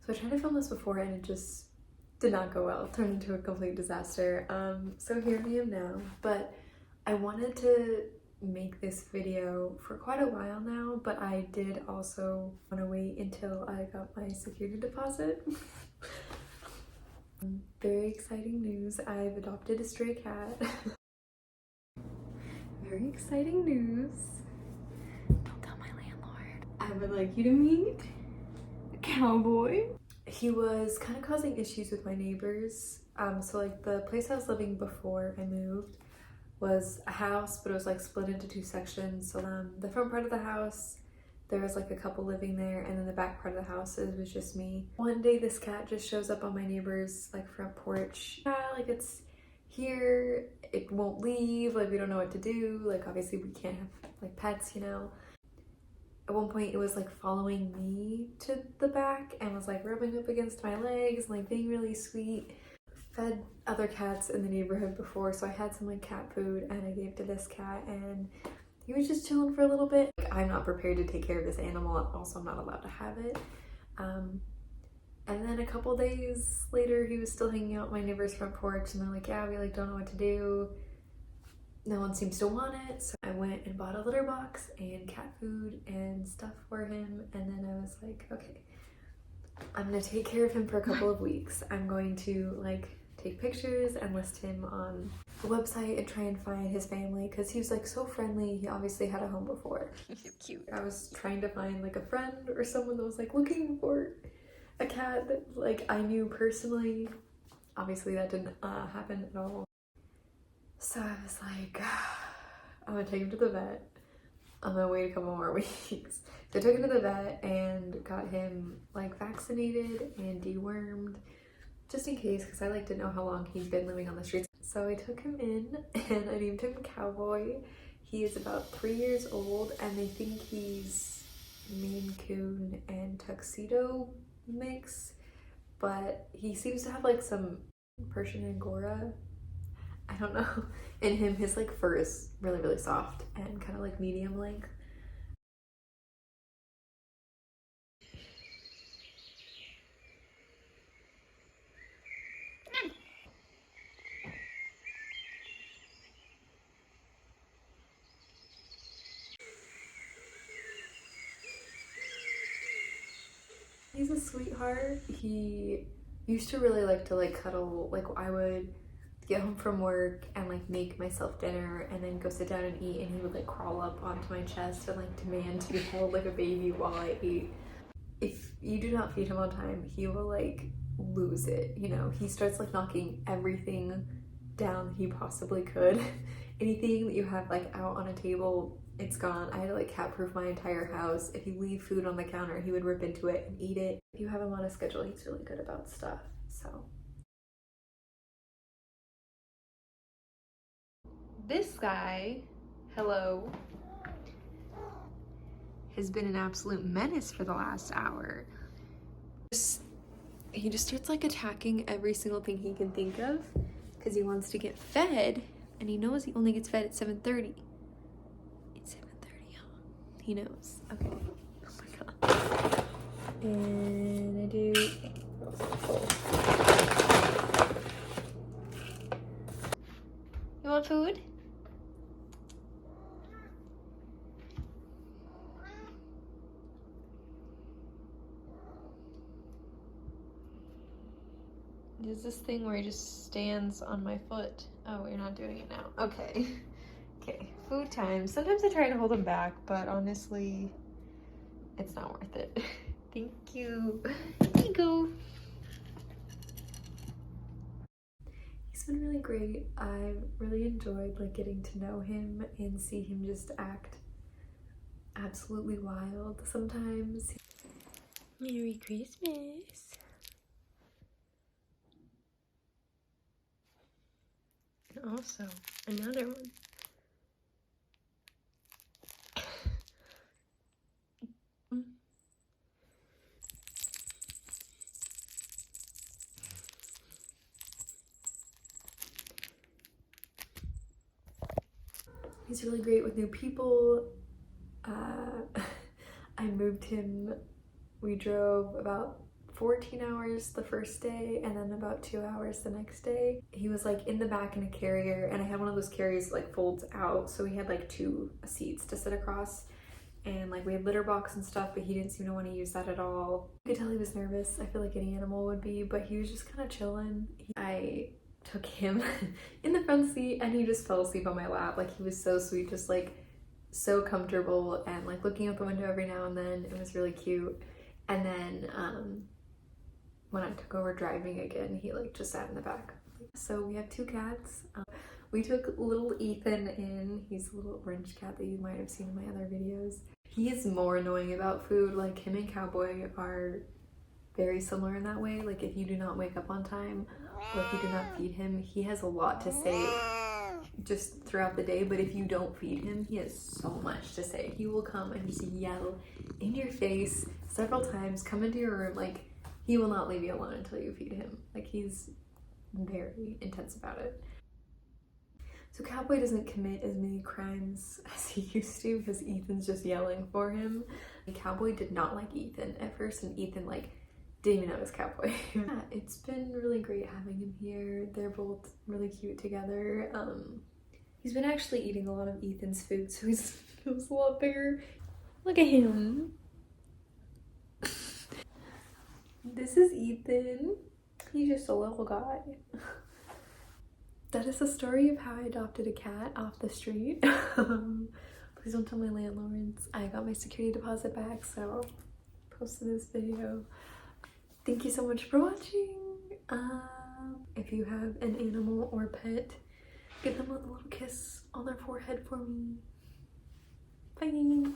So I tried to film this before and it just did not go well. It turned into a complete disaster. So here I am now, but I wanted to make this video for quite a while now, but I did also want to wait until I got my security deposit. Very exciting news. I've adopted a stray cat. Very exciting news. Don't tell my landlord. I would like you to meet Cowboy. He was kind of causing issues with my neighbors. So like the place I was living before I moved was a house, but it was like split into two sections. So the front part of the house, there was like a couple living there, and then the back part of the house, it was just me. One day this cat just shows up on my neighbor's like front porch. Yeah, like it's here, it won't leave, like we don't know what to do. Like obviously we can't have like pets, you know. At one point it was like following me to the back and was like rubbing up against my legs and like being really sweet. Fed other cats in the neighborhood before, so I had some like cat food and I gave to this cat and he was just chilling for a little bit. Like, I'm not prepared to take care of this animal, also I'm not allowed to have it. And then a couple days later he was still hanging out on my neighbor's front porch and they're like, yeah, we like don't know what to do. No one seems to want it, so I went and bought a litter box and cat food and stuff for him, and then I was like, okay, I'm gonna take care of him for a couple of weeks. I'm going to like take pictures and list him on the website and try and find his family because he was like so friendly. He obviously had a home before. He's cute. I was trying to find like a friend or someone that was like looking for a cat that like I knew personally. Obviously that didn't happen at all. So I was like, I'm gonna take him to the vet. I'm gonna wait a couple more weeks. So I took him to the vet and got him like vaccinated and dewormed just in case, because I like to know how long he's been living on the streets. So I took him in and I named him Cowboy. He is about 3 years old and they think he's Maine Coon and Tuxedo mix, but he seems to have like some Persian Angora, I don't know, in him. His like fur is really, really soft and kind of like medium length. He's a sweetheart. He used to really like to like cuddle. Like I would get home from work and like make myself dinner and then go sit down and eat, and he would like crawl up onto my chest and like demand to be held like a baby while I ate. If you do not feed him on time, he will like lose it, you know. He starts like knocking everything down he possibly could. Anything that you have like out on a table, it's gone. I had to like cat proof my entire house. If you leave food on the counter, he would rip into it and eat it. If you have him on a schedule, he's really good about stuff. So this guy, hello, has been an absolute menace for the last hour. He just starts like attacking every single thing he can think of because he wants to get fed, and he knows he only gets fed at 7:30. It's 7:30, huh? He knows. Okay. Oh my god. And I do. You want food? There's this thing where he just stands on my foot. Oh, you're not doing it now. Okay. Okay, food time. Sometimes I try to hold him back, but honestly, it's not worth it. Thank you. Here you go. He's been really great. I've really enjoyed like getting to know him and see him just act absolutely wild sometimes. Merry Christmas. And also another one. He's really great with new people. I moved him, we drove about 14 hours the first day and then about 2 hours the next day. He was like in the back in a carrier, and I had one of those carriers that like folds out, so we had like 2 seats to sit across, and like we had litter box and stuff, but he didn't seem to want to use that at all. You could tell he was nervous. I feel like any animal would be, but he was just kind of chilling. I took him in the front seat and he just fell asleep on my lap. Like, he was so sweet, just like so comfortable, and like looking out the window every now and then. It was really cute. And then when I took over driving again, he like just sat in the back. So we have 2 cats. We took little Ethan in. He's a little orange cat that you might have seen in my other videos. He is more annoying about food. Like, him and Cowboy are very similar in that way. Like, if you do not wake up on time or if you do not feed him, he has a lot to say just throughout the day. But if you don't feed him, he has so much to say. He will come and just yell in your face several times, come into your room. Like, he will not leave you alone until you feed him. Like, he's very intense about it. So Cowboy doesn't commit as many crimes as he used to because Ethan's just yelling for him. And Cowboy did not like Ethan at first, and Ethan like didn't even notice Cowboy. Yeah, it's been really great having him here. They're both really cute together. He's been actually eating a lot of Ethan's food, so he feels a lot bigger. Look at him. This is Ethan. He's just a little guy. That is the story of how I adopted a cat off the street. Please don't tell my landlords. I got my security deposit back, so I posted this video. Thank you so much for watching. If you have an animal or pet, give them a little kiss on their forehead for me. Bye.